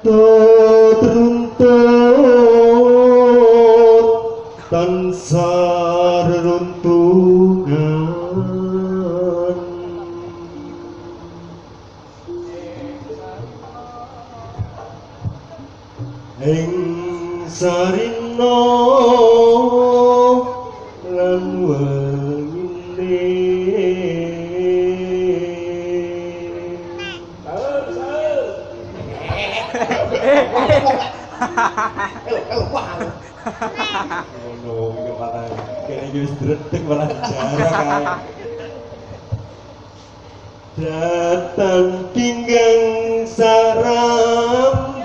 runtut tansah reruntuhan ing sarina lan ngono iki patah kene iki wis dredeg malah jarang kae datang pinggang sarambut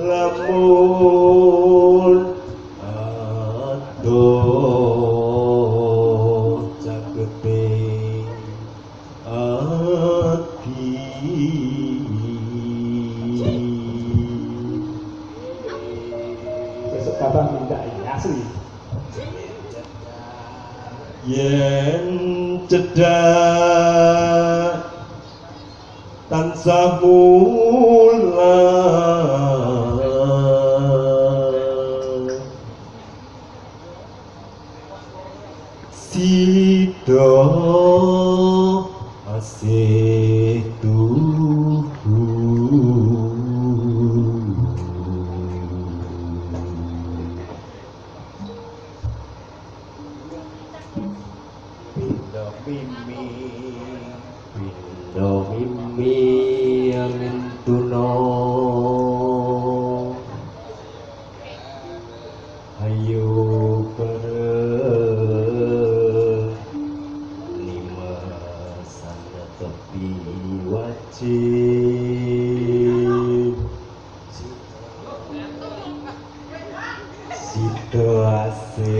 lamun aduh cageting ati kesempatan tidak asli yen cedak tansah mulang sida asih tuhu Pindo mimi angin tuno ayo bareng lima sana tepi wajib situasi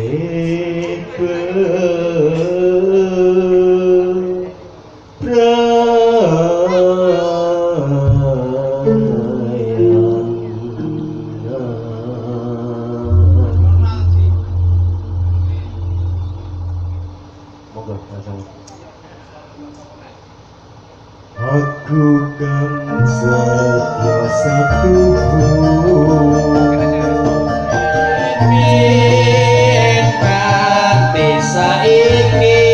aku kan setia satu mati saiki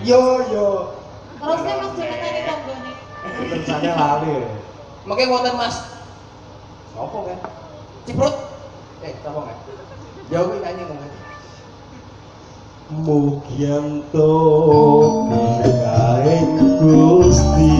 yo Terusnya Mas Jonathan tanggane. Terusannya lali. Mengke wonten Mas. Sopo kan? Ciprut. Sopo kan? Jauh nyanyi ngomong. Mugianto kaing Gusti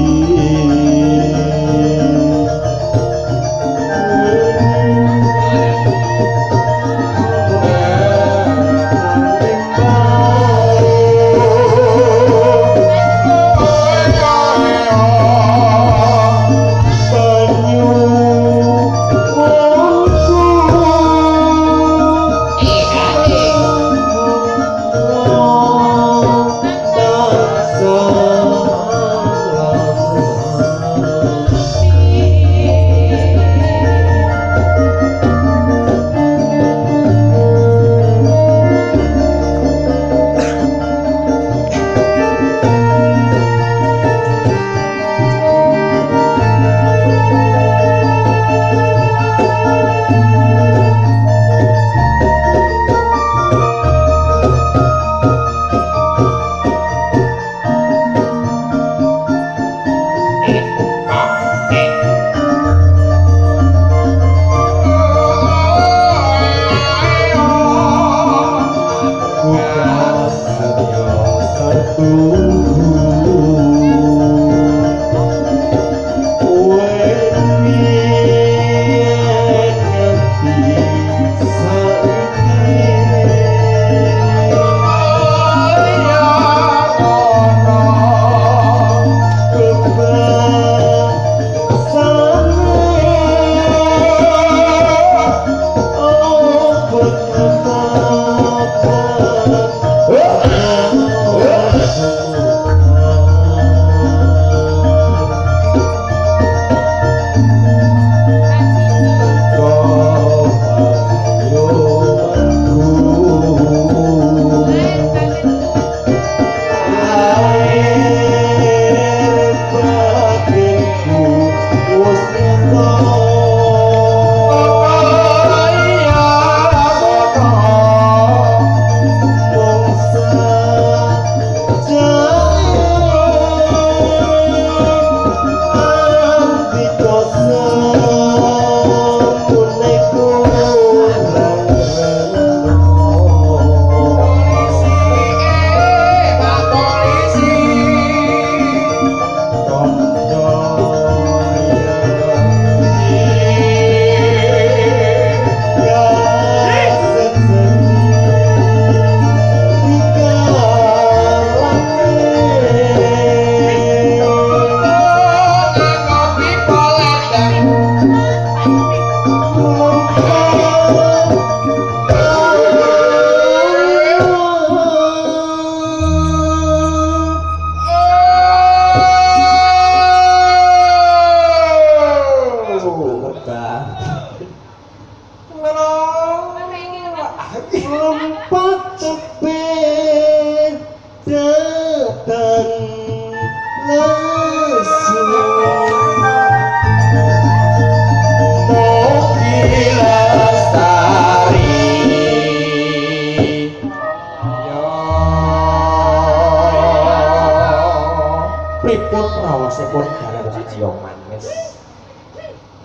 Raosipun garang siji wong manis.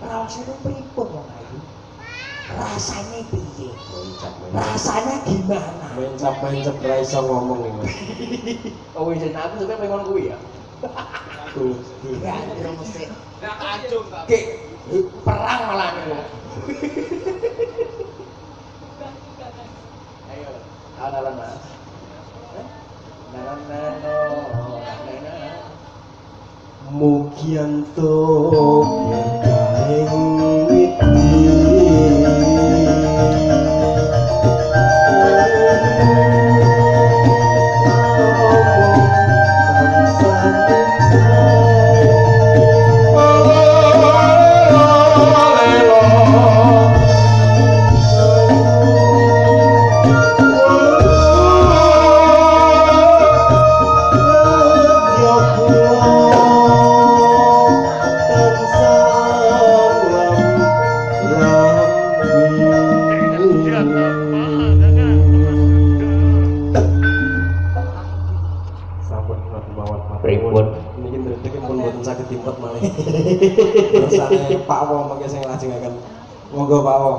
Raosipun pripun wong ayu? Rasanya piye? Rasanya gimana? Mencap-mencap ra iso ngomong iki. Oh wis aku sampe pengen ngono kuwi ya. Tuh. Ya kira mesti. Nek kacung kok. Ki perang malah niku. Ayo, kawan-kawan Mas. Mugianto kaing widi pripun? Niki ndredeg pun mboten saged dipet malih. Tersane Pak Wo mengke sing lajengaken. Monggo Pak Wo.